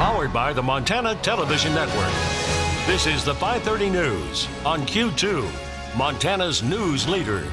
Powered by the Montana Television Network. This is the 5:30 News on Q2, Montana's news leader.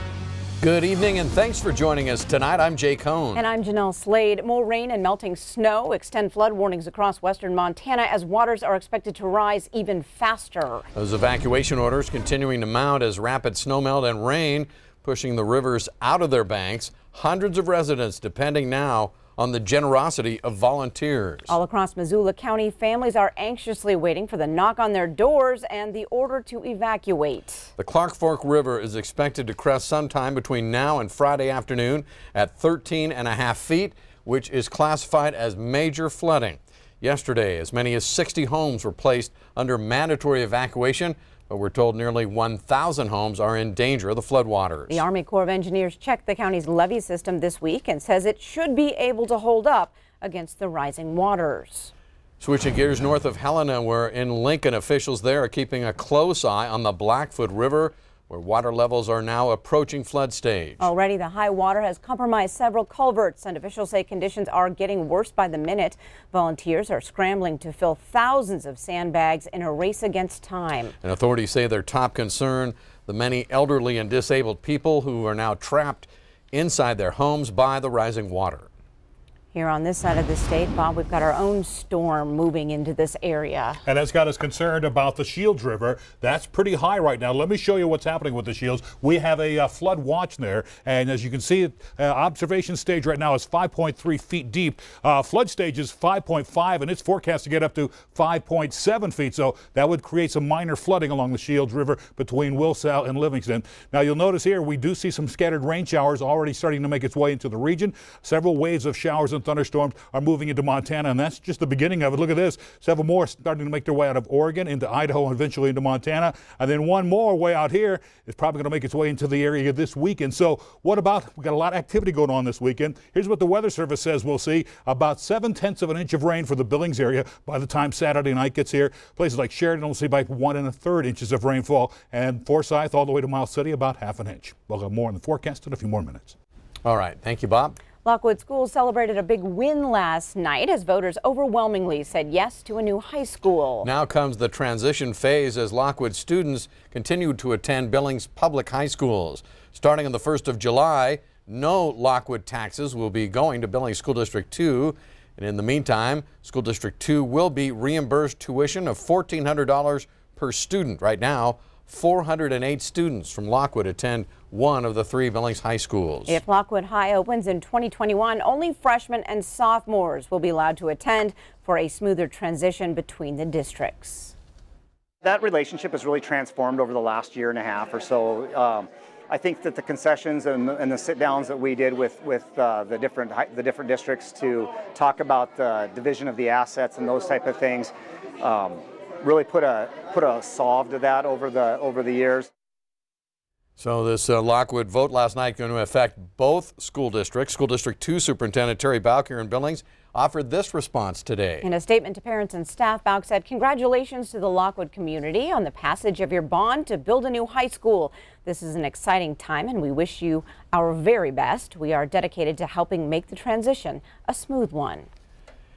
Good evening and thanks for joining us tonight. I'm Jay Cohn. And I'm Jeanelle Slade. More rain and melting snow extend flood warnings across western Montana as waters are expected to rise even faster. Those evacuation orders continuing to mount as rapid snowmelt and rain pushing the rivers out of their banks. Hundreds of residents depending now on the generosity of volunteers. All across Missoula County, families are anxiously waiting for the knock on their doors and the order to evacuate. The Clark Fork River is expected to crest sometime between now and Friday afternoon at 13.5 feet, which is classified as major flooding. Yesterday, as many as 60 homes were placed under mandatory evacuation, but we're told nearly 1,000 homes are in danger of the floodwaters. The Army Corps of Engineers checked the county's levee system this week and says it should be able to hold up against the rising waters. Switching gears north of Helena, where in Lincoln, officials there are keeping a close eye on the Blackfoot River, where water levels are now approaching flood stage. Already the high water has compromised several culverts, and officials say conditions are getting worse by the minute. Volunteers are scrambling to fill thousands of sandbags in a race against time. And authorities say their top concern, the many elderly and disabled people who are now trapped inside their homes by the rising water. Here on this side of the state, Bob, we've got our own storm moving into this area. And that's got us concerned about the Shields River. That's pretty high right now. Let me show you what's happening with the Shields. We have a flood watch there. And as you can see, observation stage right now is 5.3 feet deep. Flood stage is 5.5, and it's forecast to get up to 5.7 feet. So that would create some minor flooding along the Shields River between Wilsall and Livingston. Now, you'll notice here we do see some scattered rain showers already starting to make its way into the region. Several waves of showers and thunderstorms are moving into Montana, and that's just the beginning of it. Look at this. Several more starting to make their way out of Oregon into Idaho and eventually into Montana. And then one more way out here is probably going to make its way into the area this weekend. So what about, we got a lot of activity going on this weekend. Here's what the Weather Service says we'll see. About 7/10 of an inch of rain for the Billings area by the time Saturday night gets here. Places like Sheridan will see by 1 1/3 inches of rainfall, and Forsyth all the way to Miles City about 1/2 inch. We'll have more in the forecast in a few more minutes. All right. Thank you, Bob. Lockwood Schools celebrated a big win last night as voters overwhelmingly said yes to a new high school. Now comes the transition phase as Lockwood students continue to attend Billings public high schools. Starting on the 1st of July, no Lockwood taxes will be going to Billings School District 2. And in the meantime, School District 2 will be reimbursed tuition of $1,400 per student. Right now, 408 students from Lockwood attend one of the 3 Billings high schools. If Lockwood High opens in 2021, only freshmen and sophomores will be allowed to attend for a smoother transition between the districts. That relationship has really transformed over the last year and a half or so. I think that the concessions and the sit-downs that we did with the different districts to talk about the division of the assets and those type of things really put a solve to that over the years. So this Lockwood vote last night going to affect both school districts. School District 2 Superintendent Terry Bauck here in Billings offered this response today. In a statement to parents and staff, Bauck said, "Congratulations to the Lockwood community on the passage of your bond to build a new high school. This is an exciting time and we wish you our very best. We are dedicated to helping make the transition a smooth one."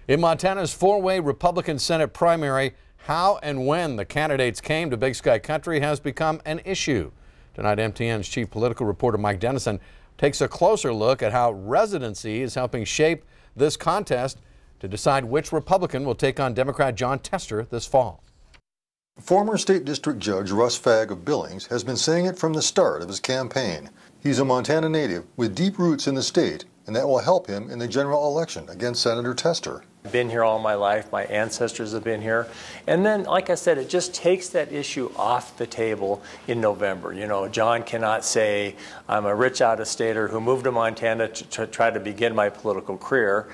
In Montana's 4-way Republican Senate primary, how and when the candidates came to Big Sky Country has become an issue. Tonight, MTN's chief political reporter Mike Dennison takes a closer look at how residency is helping shape this contest to decide which Republican will take on Democrat John Tester this fall. Former State District Judge Russ Fagg of Billings has been saying it from the start of his campaign. He's a Montana native with deep roots in the state, and that will help him in the general election against Senator Tester. I've been here all my life. My ancestors have been here. And then, like I said, it just takes that issue off the table in November. You know, John cannot say, I'm a rich out-of-stater who moved to Montana to try to begin my political career,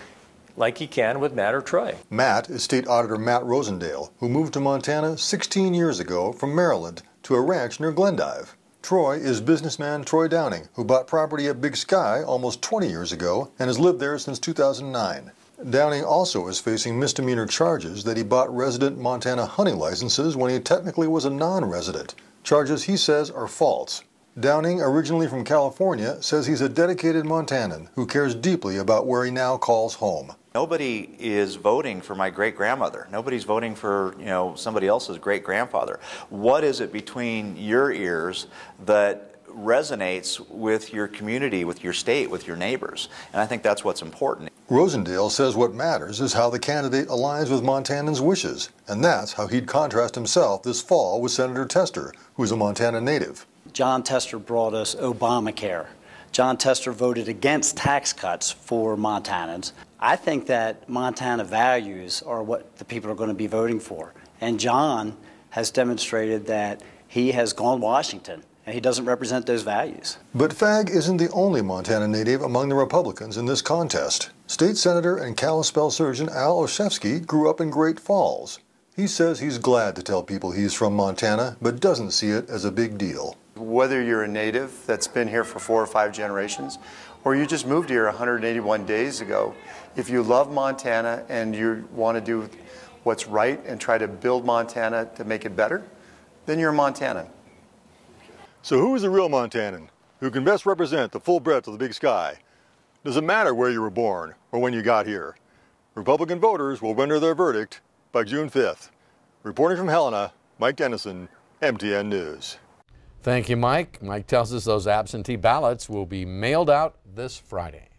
like he can with Matt or Troy. Matt is State Auditor Matt Rosendale, who moved to Montana 16 years ago from Maryland to a ranch near Glendive. Troy is businessman Troy Downing, who bought property at Big Sky almost 20 years ago and has lived there since 2009. Downing also is facing misdemeanor charges that he bought resident Montana hunting licenses when he technically was a non-resident. Charges he says are false. Downing, originally from California, says he's a dedicated Montanan who cares deeply about where he now calls home. Nobody is voting for my great-grandmother. Nobody's voting for, somebody else's great-grandfather. What is it between your ears that resonates with your community, with your state, with your neighbors? And I think that's what's important. Rosendale says what matters is how the candidate aligns with Montanans' wishes, and that's how he'd contrast himself this fall with Senator Tester, who's a Montana native. John Tester brought us Obamacare. John Tester voted against tax cuts for Montanans. I think that Montana values are what the people are going to be voting for. And John has demonstrated that he has gone Washington, and he doesn't represent those values. But Fagg isn't the only Montana native among the Republicans in this contest. State Senator and Kalispell surgeon Al Olszewski grew up in Great Falls. He says he's glad to tell people he's from Montana, but doesn't see it as a big deal. Whether you're a native that's been here for 4 or 5 generations, or you just moved here 181 days ago, if you love Montana and you want to do what's right and try to build Montana to make it better, then you're a Montanan. So who is the real Montanan, who can best represent the full breadth of the Big Sky? Does it matter where you were born or when you got here? Republican voters will render their verdict by June 5th. Reporting from Helena, Mike Dennison, MTN News. Thank you, Mike. Mike tells us those absentee ballots will be mailed out this Friday.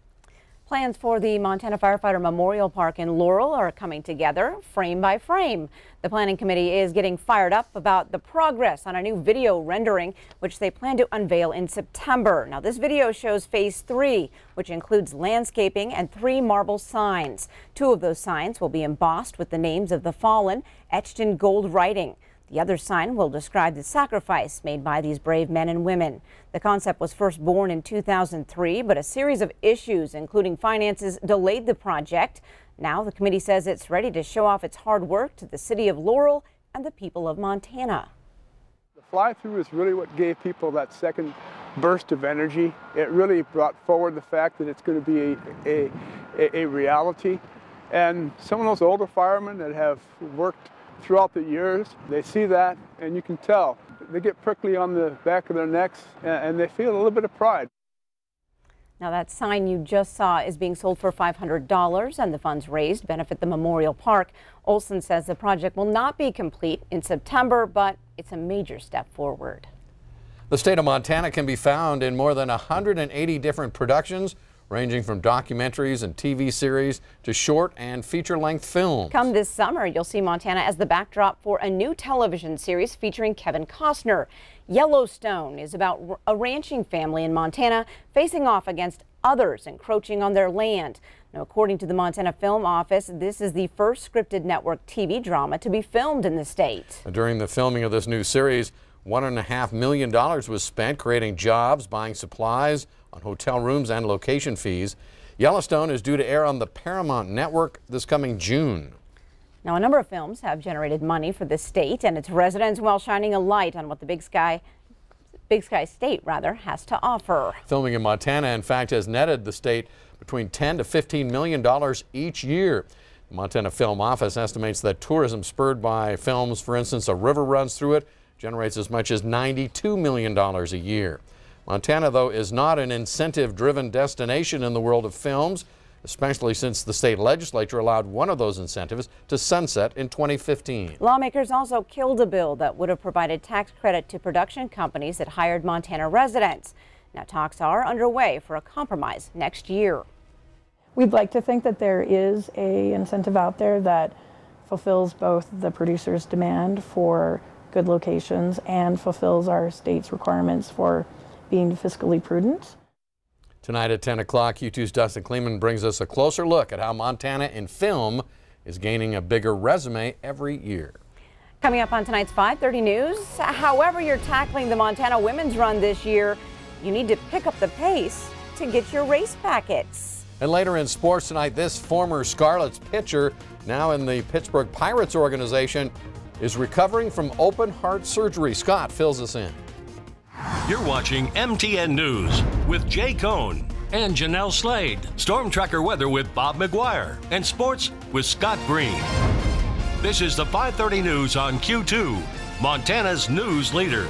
Plans for the Montana Firefighter Memorial Park in Laurel are coming together frame by frame. The planning committee is getting fired up about the progress on a new video rendering, which they plan to unveil in September. Now, this video shows phase 3, which includes landscaping and 3 marble signs. 2 of those signs will be embossed with the names of the fallen, etched in gold writing. The other sign will describe the sacrifice made by these brave men and women. The concept was first born in 2003, but a series of issues, including finances, delayed the project. Now the committee says it's ready to show off its hard work to the city of Laurel and the people of Montana. The fly-through is really what gave people that second burst of energy. It really brought forward the fact that it's going to be a reality. And some of those older firemen that have worked throughout the years, they see that, and you can tell. They get prickly on the back of their necks, and they feel a little bit of pride. Now, that sign you just saw is being sold for $500, and the funds raised benefit the Memorial Park. Olson says the project will not be complete in September, but it's a major step forward. The state of Montana can be found in more than 180 different productions, ranging from documentaries and TV series to short and feature-length films. Come this summer, you'll see Montana as the backdrop for a new television series featuring Kevin Costner. Yellowstone is about a ranching family in Montana facing off against others encroaching on their land. Now, according to the Montana Film Office, this is the first scripted network TV drama to be filmed in the state. During the filming of this new series, $1.5 million was spent creating jobs, buying supplies, on hotel rooms and location fees. Yellowstone is due to air on the Paramount Network this coming June. Now, a number of films have generated money for the state and its residents while shining a light on what the Big Sky State has to offer. Filming in Montana, in fact, has netted the state between $10 to $15 million each year. The Montana Film Office estimates that tourism spurred by films, for instance, a river runs through it, generates as much as $92 million a year. Montana, though, is not an incentive-driven destination in the world of films, especially since the state legislature allowed one of those incentives to sunset in 2015. Lawmakers also killed a bill that would have provided tax credit to production companies that hired Montana residents. Now, talks are underway for a compromise next year. We'd like to think that there is an incentive out there that fulfills both the producer's demand for good locations and fulfills our state's requirements for being fiscally prudent. Tonight at 10 o'clock, Q2's Dustin Kleeman brings us a closer look at how Montana in film is gaining a bigger resume every year. Coming up on tonight's 5:30 News, however you're tackling the Montana Women's Run this year, you need to pick up the pace to get your race packets. And later in sports tonight, this former Scarlets pitcher, now in the Pittsburgh Pirates organization, is recovering from open heart surgery. Scott fills us in. You're watching MTN News with Jay Cohn and Jeanelle Slade. Storm Tracker weather with Bob McGuire. And sports with Scott Green. This is the 5:30 News on Q2, Montana's news leader.